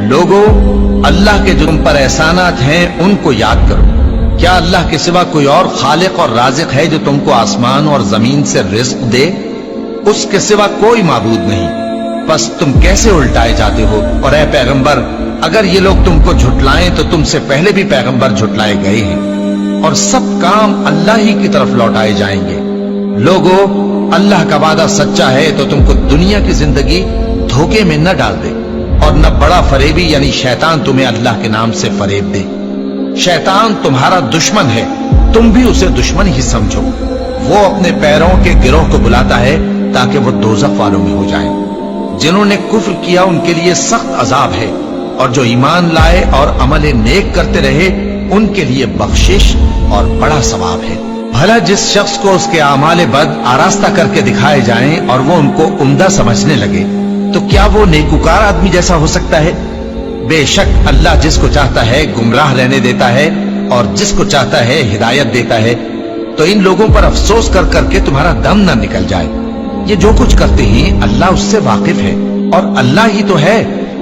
लोगों, अल्लाह के जो तुम पर एहसानात हैं उनको याद करो। क्या अल्लाह के सिवा कोई और खालिक और राज़िक है जो तुमको आसमान और जमीन से रिज़्क दे? उसके सिवा कोई माबूद नहीं। बस तुम कैसे उल्टाए जाते हो? और ऐ पैगंबर, अगर ये लोग तुमको झुटलाएं तो तुमसे पहले भी पैगंबर झुटलाए गए हैं और सब काम अल्लाह ही की तरफ लौटाए जाएंगे। लोगों, अल्लाह का वादा सच्चा है तो तुमको दुनिया की जिंदगी धोखे में न डाल दे और न बड़ा फरेबी यानी शैतान तुम्हें अल्लाह के नाम से फरेब दे। शैतान तुम्हारा दुश्मन है, तुम भी उसे दुश्मन ही समझो। वो अपने पैरों के गिरोह को बुलाता है ताकि वो दोज़ख वालों में हो जाएं। जिन्होंने कुफ्र किया उनके लिए सख्त अजाब है और जो ईमान लाए और अमल नेक करते रहे उनके लिए बख्शिश और बड़ा सवाब है। भला जिस शख्स को उसके आमाले बद आरास्ता करके दिखाए जाएं और वो उनको उम्दा समझने लगे तो क्या वो नेकुकार आदमी जैसा हो सकता है? बेशक अल्लाह जिसको चाहता है गुमराह रहने देता है और जिसको चाहता है हिदायत देता है। तो इन लोगों पर अफसोस कर करके तुम्हारा दम न निकल जाए। ये जो कुछ करते हैं अल्लाह उससे वाकिफ है और अल्लाह ही तो है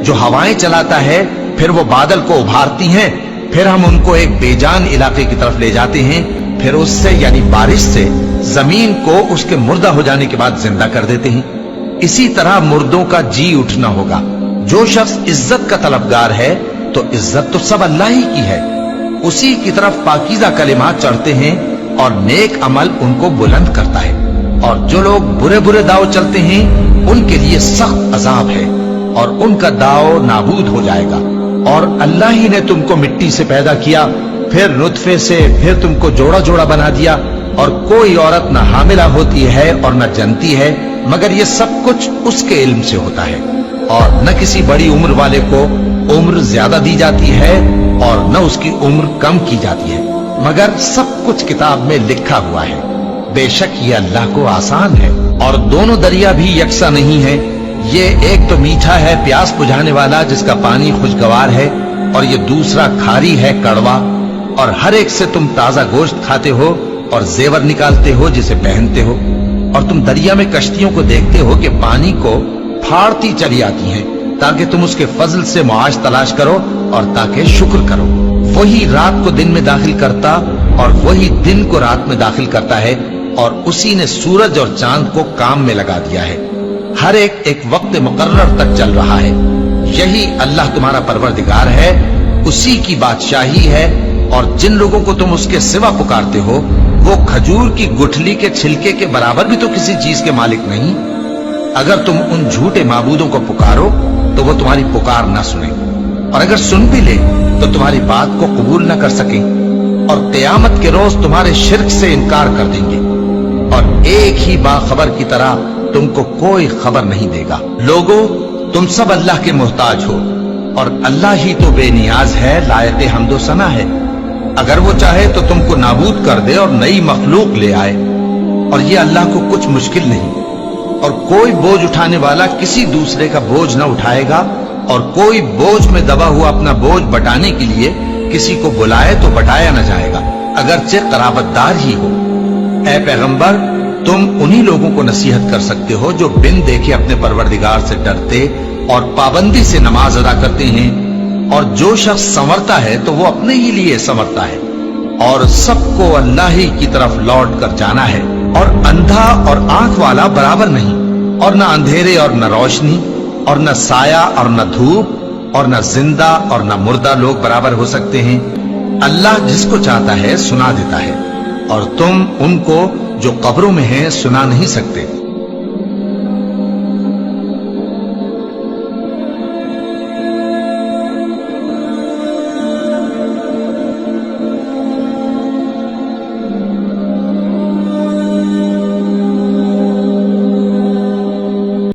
जो हवाएं चलाता है, फिर वो बादल को उभारती हैं, फिर हम उनको एक बेजान इलाके की तरफ ले जाते हैं, फिर उससे यानी बारिश से जमीन को उसके मुर्दा हो जाने के बाद जिंदा कर देते हैं। इसी तरह मुर्दों का जी उठना होगा। जो शख्स इज्जत का तलबगार है तो इज्जत तो सब अल्लाह ही की है। उसी की तरफ पाकीज़ा कलिमात चढ़ते हैं और नेक अमल उनको बुलंद करता है। और जो लोग बुरे बुरे दाव चलते हैं उनके लिए सख्त अजाब है और उनका दाव नाबूद हो जाएगा। और अल्लाह ही ने तुमको मिट्टी से पैदा किया, फिर नुतफे से, फिर तुमको जोड़ा जोड़ा बना दिया। और कोई औरत न हामिला होती है और न जनती है मगर ये सब कुछ उसके इल्म से होता है। और न किसी बड़ी उम्र वाले को उम्र ज्यादा दी जाती है और न उसकी उम्र कम की जाती है, मगर सब कुछ किताब में लिखा हुआ है। बेशक ये अल्लाह को आसान है। और दोनों दरिया भी यकसा नहीं है। ये एक तो मीठा है प्यास बुझाने वाला जिसका पानी खुशगवार है, और ये दूसरा खारी है कड़वा। और हर एक से तुम ताजा गोश्त खाते हो और जेवर निकालते हो जिसे पहनते हो। और तुम दरिया में कश्तियों को देखते हो कि पानी को फाड़ती चली आती हैं ताकि तुम उसके फजल से मुआश तलाश करो और ताकि शुक्र करो। वही रात को दिन में दाखिल करता और वही दिन को रात में दाखिल करता है, और उसी ने सूरज और चांद को काम में लगा दिया है। हर एक वक्त मुकर्रर तक चल रहा है। यही अल्लाह तुम्हारा परवरदिगार है, उसी की बादशाही है। और जिन लोगों को तुम उसके सिवा पुकारते हो वो खजूर की गुठली के छिलके के बराबर भी तो किसी चीज के मालिक नहीं। अगर तुम उन झूठे माबूदों को पुकारो तो वो तुम्हारी पुकार न सुने, और अगर सुन भी ले तो तुम्हारी बात को कबूल न कर सके, और क़यामत के रोज तुम्हारे शिर्क से इनकार कर देंगे। और एक ही बाखबर की तरह तुमको कोई खबर नहीं देगा। लोगों, तुम सब अल्लाह के मोहताज हो और अल्लाह ही तो बेनियाज है, लायक हम्दो सना है। अगर वो चाहे तो तुमको नाबूद कर दे और नई मखलूक ले आए, और ये अल्लाह को कुछ मुश्किल नहीं। और कोई बोझ उठाने वाला किसी दूसरे का बोझ न उठाएगा, और कोई बोझ में दबा हुआ अपना बोझ बटाने के लिए किसी को बुलाए तो बटाया न जाएगा, अगरचे कराबतदार ही हो। ऐ पैगंबर, तुम उन्हीं लोगों को नसीहत कर सकते हो जो बिन देखे अपने परवरदिगार से डरते और पाबंदी से नमाज अदा करते हैं। और जो शख्स संवरता है तो वो अपने ही लिए संवरता है, और सबको अल्लाह ही की तरफ लौट कर जाना है। और अंधा और आंख वाला बराबर नहीं, और न अंधेरे और न रोशनी, और न साया और न धूप, और न जिंदा और न मुर्दा लोग बराबर हो सकते हैं। अल्लाह जिसको चाहता है सुना देता है, और तुम उनको जो कब्रों में हैं सुना नहीं सकते।